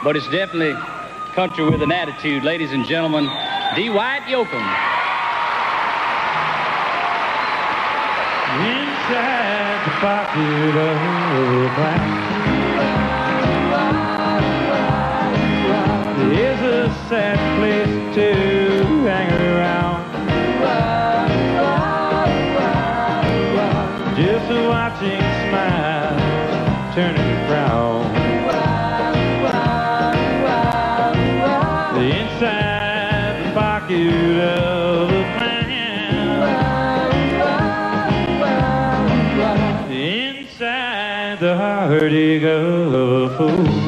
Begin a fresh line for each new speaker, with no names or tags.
but it's definitely country with an attitude. Ladies and gentlemen, Dwight Yoakam.
Inside the pocket of a clown is a sad place to hang around. Just watching smile turning to frown. Inside the pocket of a clown, inside the heartache of a fool.